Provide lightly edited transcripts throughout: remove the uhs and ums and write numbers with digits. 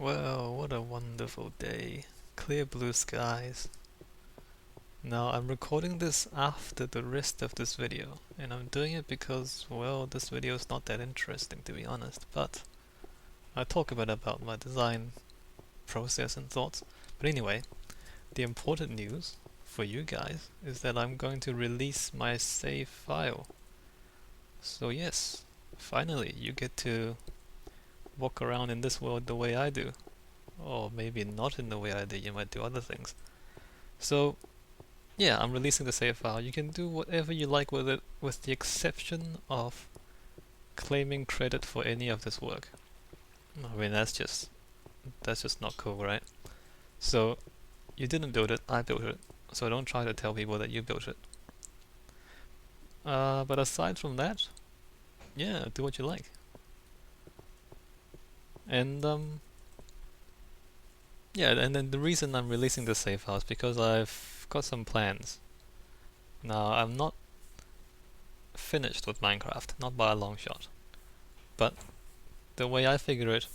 Well, what a wonderful day. Clear blue skies. Now, I'm recording this after the rest of this video, and I'm doing it because, well, this video is not that interesting to be honest, but I talk a bit about my design process and thoughts. But anyway, the important news for you guys is that I'm going to release my save file. So yes, finally you get to walk around in this world the way I do. Or maybe not in the way I do, you might do other things. So yeah, I'm releasing the save file. You can do whatever you like with it, with the exception of claiming credit for any of this work. I mean, that's just not cool, right? So you didn't build it, I built it. So don't try to tell people that you built it. But aside from that, yeah, do what you like. And yeah, and then the reason I'm releasing the save file is because I've got some plans. Now, I'm not finished with Minecraft, not by a long shot. But the way I figure it,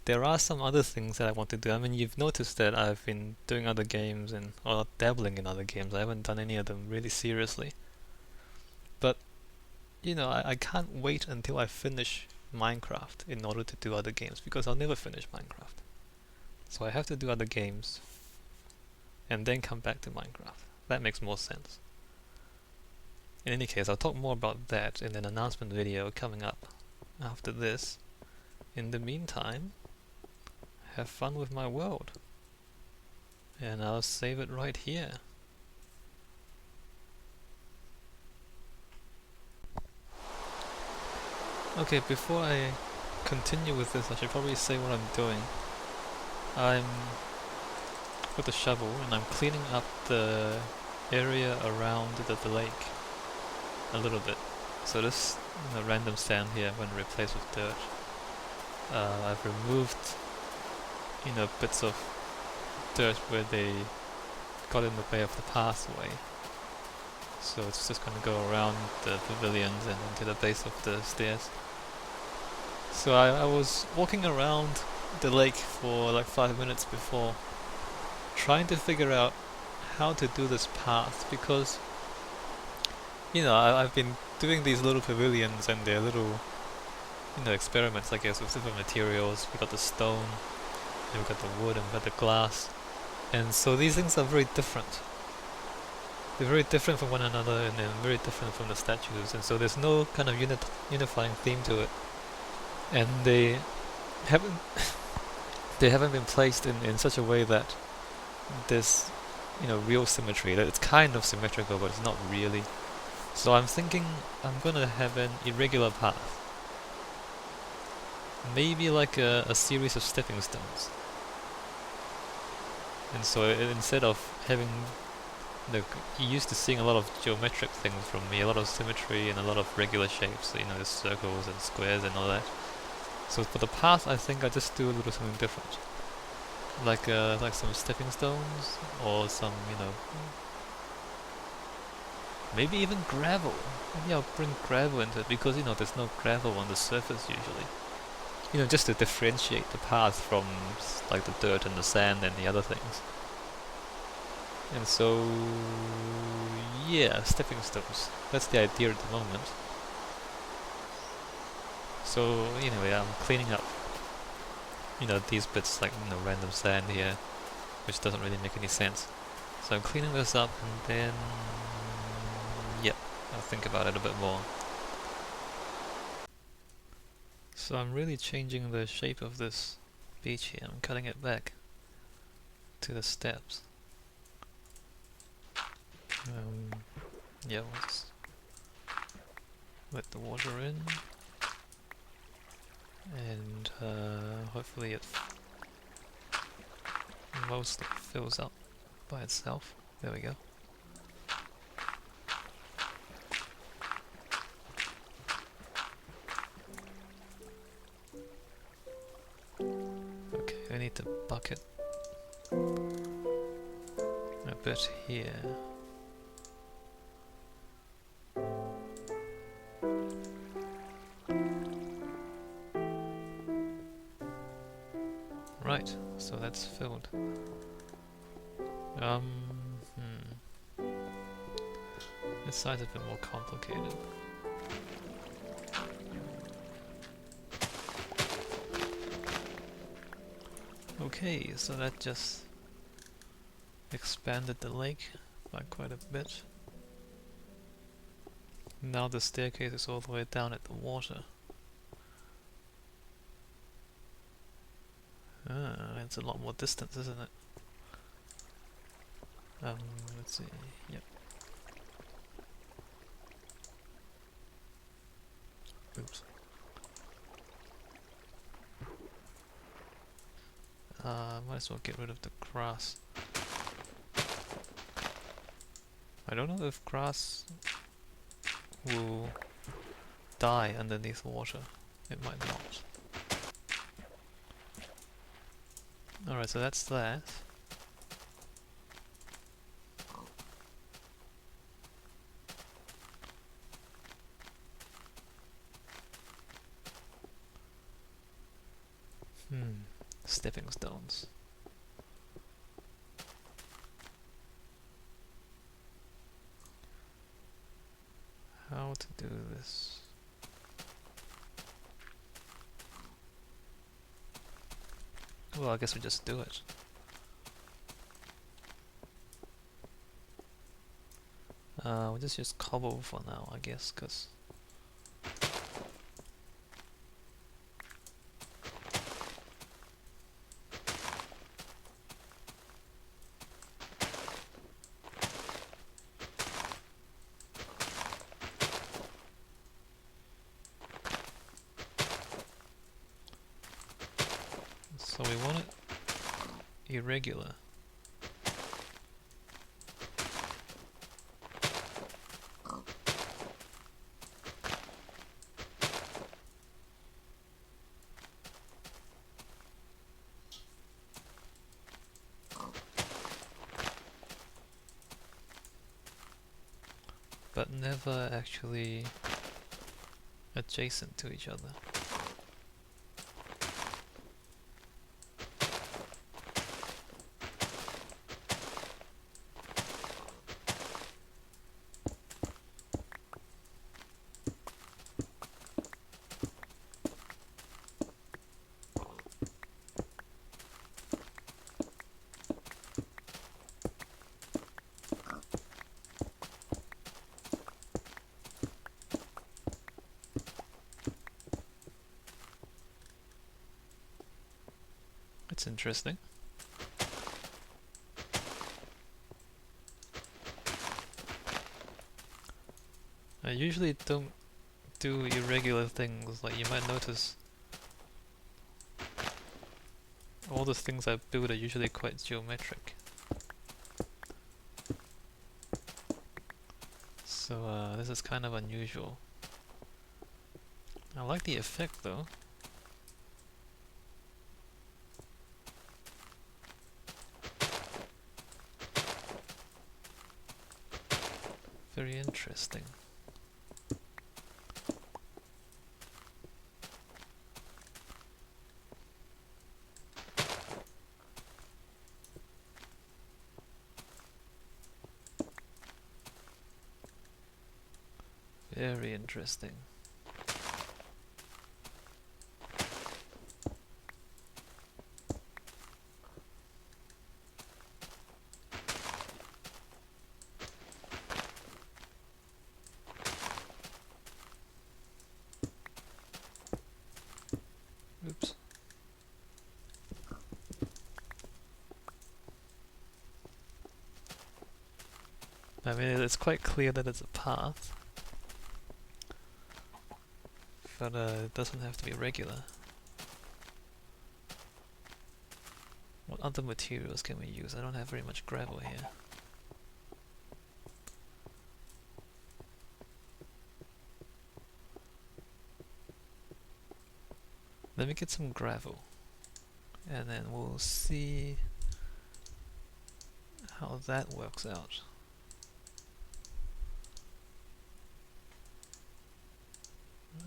there are some other things that I want to do. I mean, you've noticed that I've been doing other games or dabbling in other games. I haven't done any of them really seriously. But, I can't wait until I finish Minecraft in order to do other games, because I'll never finish Minecraft. So I have to do other games and then come back to Minecraft. That makes more sense. In any case, I'll talk more about that in an announcement video coming up after this. In the meantime, have fun with my world. And I'll save it right here. Okay, before I continue with this, I should probably say what I'm doing. I'm with a shovel and I'm cleaning up the area around the lake a little bit. So this random sand here I'm going to replace with dirt. I've removed bits of dirt where they got in the way of the pathway. So it's just going to go around the pavilions and into the base of the stairs. So I was walking around the lake for like 5 minutes before, trying to figure out how to do this path, because I've been doing these little pavilions and they're little experiments, I guess, with different materials. We got the stone, and we got the wood, and we got the glass, and so these things are very different. They're very different from one another, and they're very different from the statues, and so there's no kind of unifying theme to it. And they haven't been placed in such a way that there's real symmetry. That it's kind of symmetrical, but it's not really. So I'm thinking I'm gonna have an irregular path. Maybe like a series of stepping stones. And so instead of having you're used to seeing a lot of geometric things from me, a lot of symmetry and a lot of regular shapes, the circles and squares and all that. So for the path, I think I just do a little something different, like some stepping stones or some maybe even gravel. Maybe I'll bring gravel into it, because there's no gravel on the surface usually. Just to differentiate the path from like the dirt and the sand and the other things. And so yeah, stepping stones. That's the idea at the moment. So anyway, I'm cleaning up these bits, like random sand here, which doesn't really make any sense. So I'm cleaning this up, and then yep, I'll think about it a bit more. So I'm really changing the shape of this beach here. I'm cutting it back to the steps. Yeah, let's let the water in, and hopefully it mostly fills up by itself. There we go. Okay, I need to bucket a bit here. Right, so that's filled. Hmm. This side's a bit more complicated. Okay, so that just expanded the lake by quite a bit. Now the staircase is all the way down at the water. It's a lot more distance, isn't it? Let's see. Yep. Oops. Might as well get rid of the grass. I don't know if grass will die underneath water. It might not. Alright, so that's that. Stepping stones. How to do this? Well, I guess we just do it. We'll just use cobble for now, I guess, because so we want it irregular. But never actually adjacent to each other. It's interesting. I usually don't do irregular things, like you might notice all the things I build are usually quite geometric. So this is kind of unusual. I like the effect though. Very interesting. Very interesting. Oops. I mean, it's quite clear that it's a path, but it doesn't have to be regular. What other materials can we use? I don't have very much gravel here. Let me get some gravel, and then we'll see how that works out.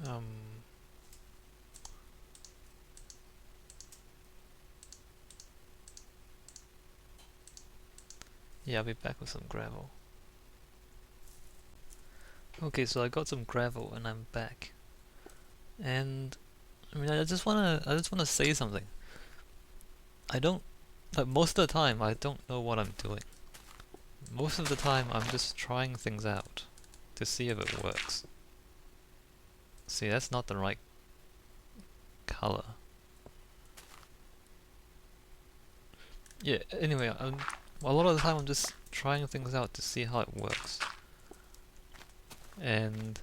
Um, Yeah, I'll be back with some gravel. Okay, so I got some gravel and I'm back. And I mean, I just wanna say something. I don't, like, most of the time I don't know what I'm doing. Most of the time I'm just trying things out to see if it works. See, that's not the right color. Yeah, anyway, a lot of the time I'm just trying things out to see how it works. And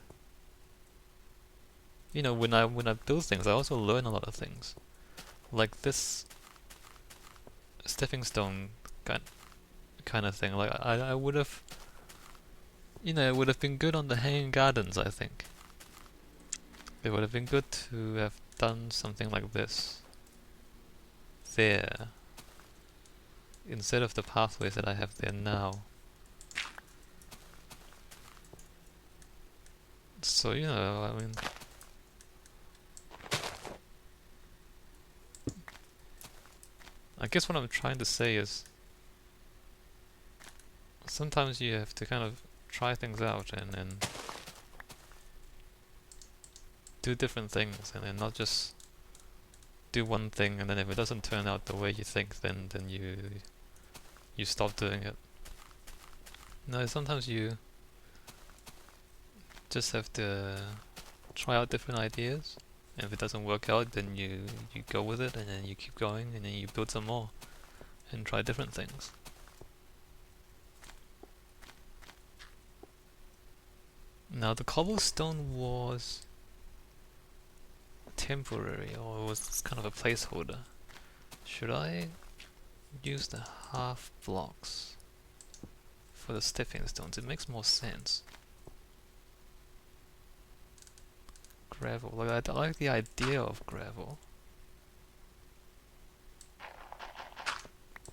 you know, when I build things, I also learn a lot of things. Like this stepping stone kind of thing. Like I would have, you know, it would have been good on the hanging gardens, I think. It would have been good to have done something like this there, instead of the pathways that I have there now. So, you know, I mean, I guess what I'm trying to say is sometimes you have to kind of try things out and then do different things and then not just do one thing and then if it doesn't turn out the way you think, then you stop doing it. No, sometimes you just have to try out different ideas. And if it doesn't work out, then you go with it and then you keep going and then you build some more and try different things. Now the cobblestone was temporary, or it was kind of a placeholder. Should I use the half blocks for the stepping stones? It makes more sense. Gravel, like I like the idea of gravel,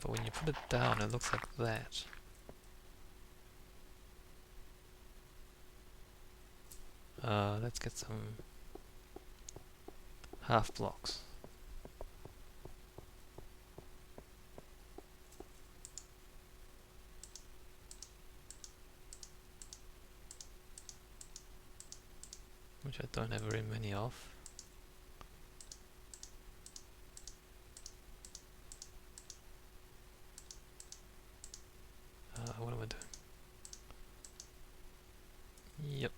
but when you put it down it looks like that. Let's get some half blocks. Which I don't have very many of. What am I doing? Yep.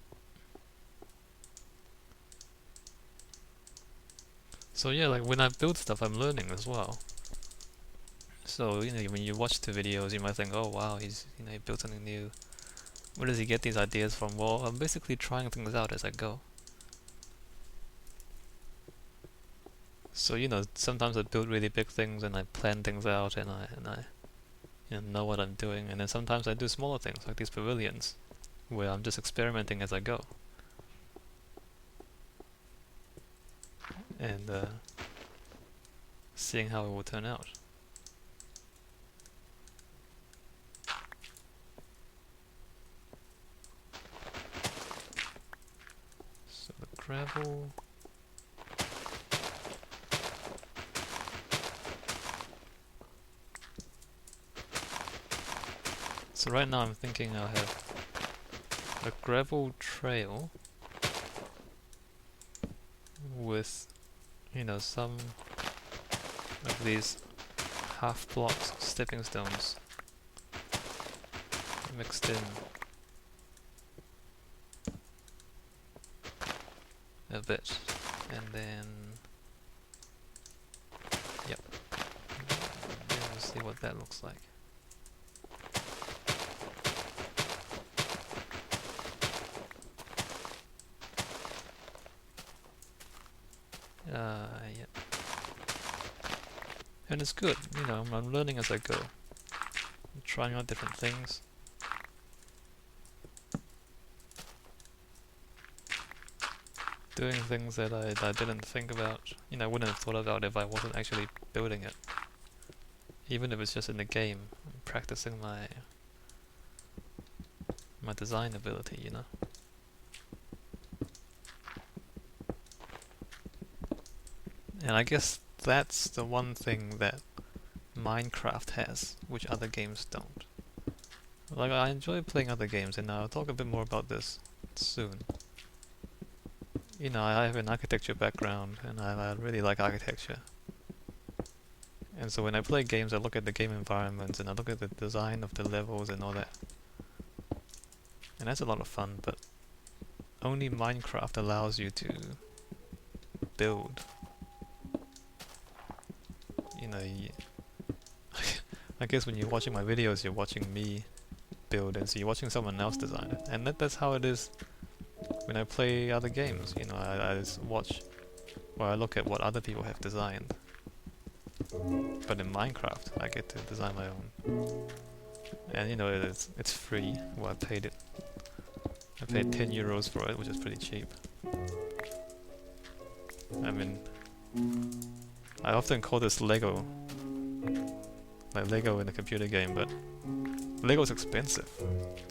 So yeah, like when I build stuff I'm learning as well. So, you know, when you watch the videos you might think, oh wow, he built something new. Where does he get these ideas from? Well, I'm basically trying things out as I go. So, you know, sometimes I build really big things and I plan things out and I know what I'm doing, and then sometimes I do smaller things like these pavilions where I'm just experimenting as I go. And seeing how it will turn out. So the gravel. So right now I'm thinking I'll have a gravel trail with, you know, some of these half blocks, stepping stones mixed in a bit, and then yep, then we'll see what that looks like. Yep. And it's good, you know, I'm learning as I go. I'm trying out different things. Doing things that I didn't think about, you know, I wouldn't have thought about if I wasn't actually building it. Even if it's just in the game, I'm practicing my design ability, you know. And I guess that's the one thing that Minecraft has, which other games don't. Like, I enjoy playing other games, and I'll talk a bit more about this soon. You know, I have an architecture background, and I really like architecture. And so when I play games, I look at the game environments, and I look at the design of the levels and all that. And that's a lot of fun, but only Minecraft allows you to build. You know, I guess when you're watching my videos, you're watching me build, and so you're watching someone else design it. And that's how it is when I play other games. You know, I just watch, or I look at what other people have designed. But in Minecraft, I get to design my own. And you know, it's free. Well, I paid 10 euros for it, which is pretty cheap. I mean, I often call this Lego. Like Lego in a computer game, but Lego's expensive.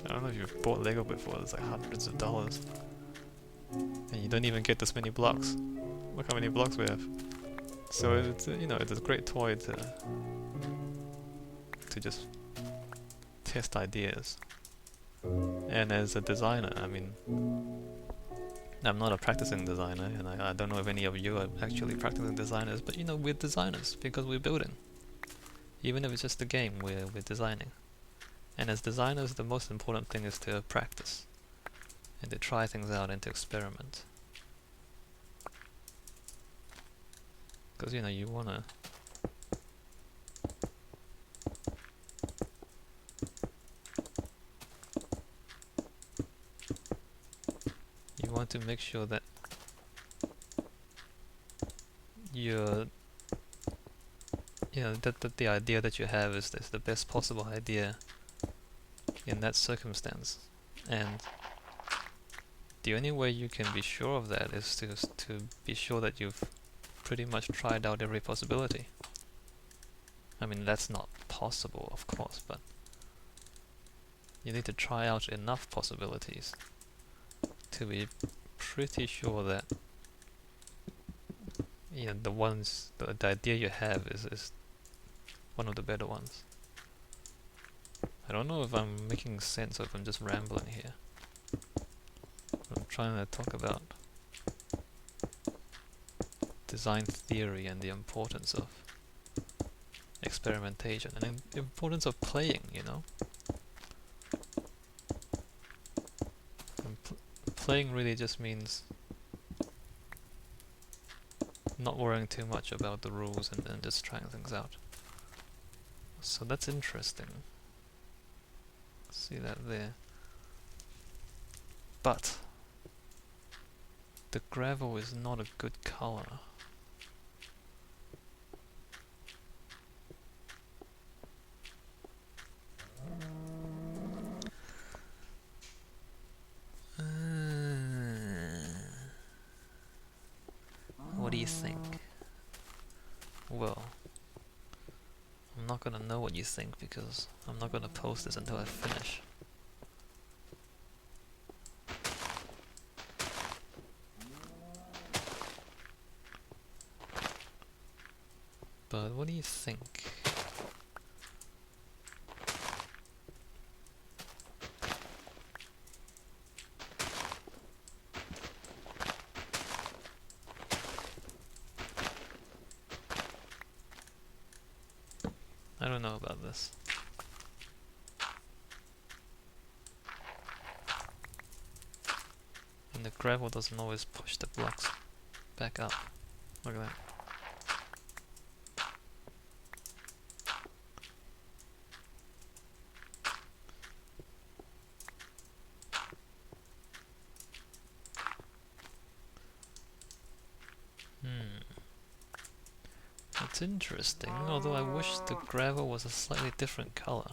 I don't know if you've bought Lego before, it's like hundreds of dollars. And you don't even get this many blocks. Look how many blocks we have. So it's, you know, it's a great toy to just test ideas. And as a designer, I mean, I'm not a practicing designer, and I don't know if any of you are actually practicing designers, but you know, we're designers because we're building. Even if it's just a game, we're designing. And as designers, the most important thing is to practice and to try things out and to experiment. Because you know, you wanna to make sure that you're, you know, that the idea that you have is the best possible idea in that circumstance. And the only way you can be sure of that is to be sure that you've pretty much tried out every possibility. I mean, that's not possible, of course, but you need to try out enough possibilities to be pretty sure that, you know, the idea you have is one of the better ones. I don't know if I'm making sense or if I'm just rambling here. I'm trying to talk about design theory and the importance of experimentation and the importance of playing, you know. Playing really just means not worrying too much about the rules and just trying things out. So that's interesting. See that there. But the gravel is not a good color. What do you think? Well, I'm not gonna know what you think because I'm not gonna post this until I finish. But what do you think? I don't know about this. And the gravel doesn't always push the blocks back up. Look at that. It's interesting, although I wish the gravel was a slightly different color.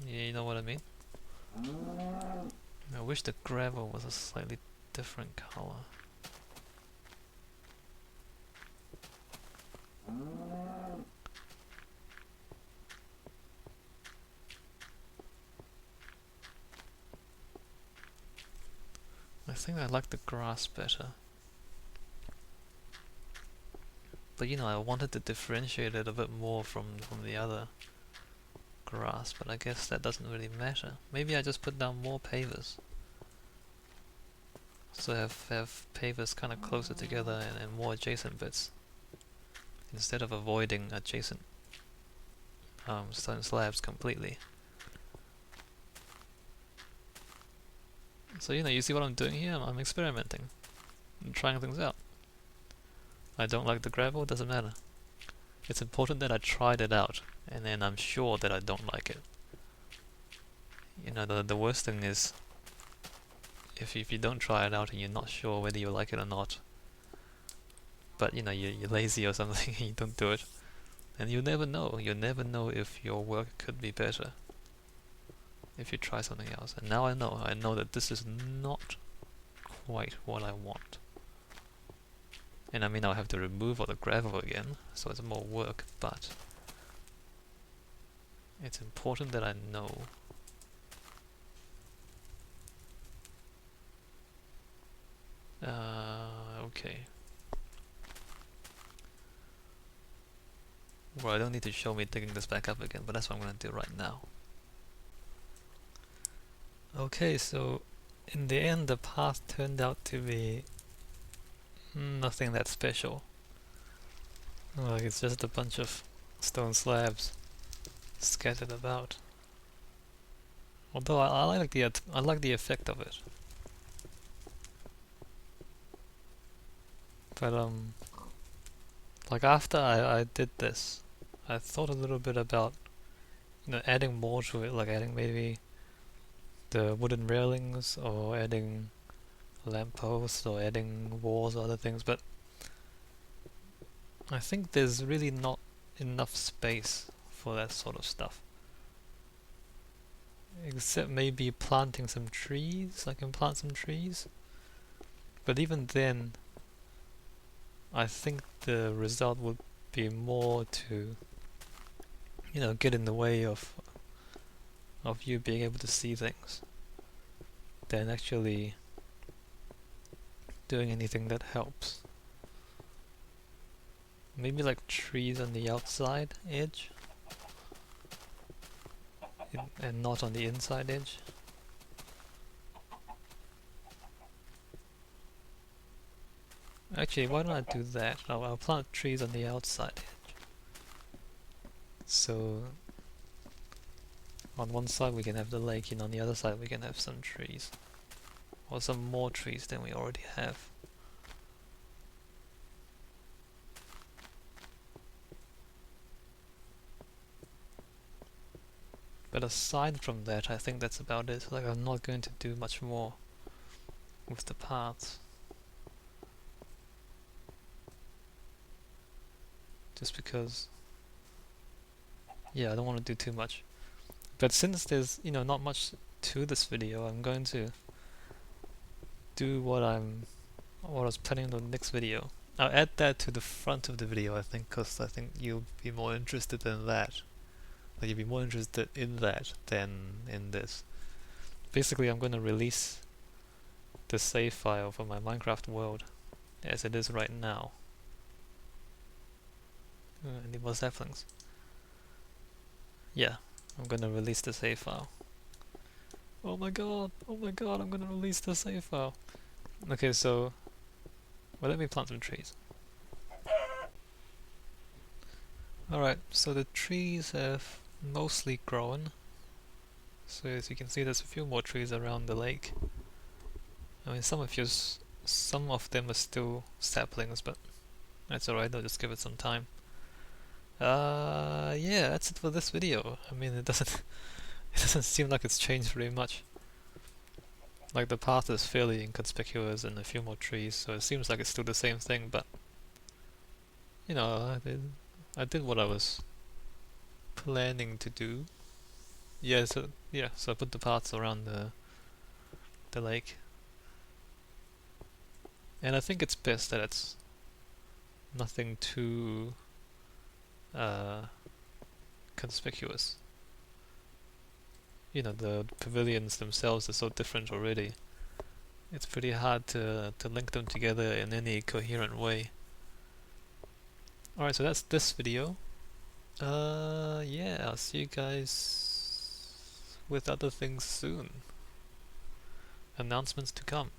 Yeah, you know what I mean? I wish the gravel was a slightly different color. I think I like the grass better. but you know, I wanted to differentiate it a bit more from the other grass, but I guess that doesn't really matter. Maybe I just put down more pavers. So have pavers kind of closer together and more adjacent bits, instead of avoiding adjacent stone slabs completely. So you know, you see what I'm doing here? I'm experimenting. I'm trying things out. I don't like the gravel, doesn't matter. It's important that I tried it out, and then I'm sure that I don't like it. You know, the worst thing is if you don't try it out and you're not sure whether you like it or not, but you know, you're lazy or something and you don't do it, and you never know. You never know if your work could be better if you try something else. And now I know that this is not quite what I want. And I mean, I'll have to remove all the gravel again, so it's more work, but it's important that I know. Okay. Well, I don't need to show me digging this back up again, but that's what I'm going to do right now. Okay, so in the end the path turned out to be nothing that special. Like, it's just a bunch of stone slabs scattered about. Although I like the effect of it. But like after I did this, I thought a little bit about, you know, adding more to it, like adding maybe the wooden railings, or adding lampposts, or adding walls or other things, but I think there's really not enough space for that sort of stuff. Except maybe planting some trees. I can plant some trees. But even then, I think the result would be more to, you know, get in the way of you being able to see things, than actually doing anything that helps. Maybe like trees on the outside edge, and not on the inside edge. Actually, why don't I do that? I'll plant trees on the outside edge. So on one side we can have the lake, and on the other side we can have some trees. Or some more trees than we already have. But aside from that, I think that's about it. Like, I'm not going to do much more with the paths. Just because, yeah, I don't want to do too much. But since there's, you know, not much to this video, I'm going to do what I was planning on the next video. I'll add that to the front of the video, I think, because I think you'll be more interested in that. Like, you'll be more interested in that than in this. Basically, I'm going to release the save file for my Minecraft world as it is right now. Any more saplings? Yeah, I'm going to release the save file. Oh my god, I'm going to release the save file. Okay, so, well, let me plant some trees. Alright, so the trees have mostly grown. So as you can see, there's a few more trees around the lake. I mean, some of them are still saplings, but that's alright, I'll just give it some time. Yeah, that's it for this video. I mean, it doesn't seem like it's changed very much. Like, the path is fairly inconspicuous and a few more trees, so it seems like it's still the same thing, but you know, I did what I was planning to do. Yeah, so I put the paths around the lake. And I think it's best that it's nothing too conspicuous. You know, the pavilions themselves are so different already. It's pretty hard to link them together in any coherent way. Alright, so that's this video. Yeah, I'll see you guys with other things soon. Announcements to come.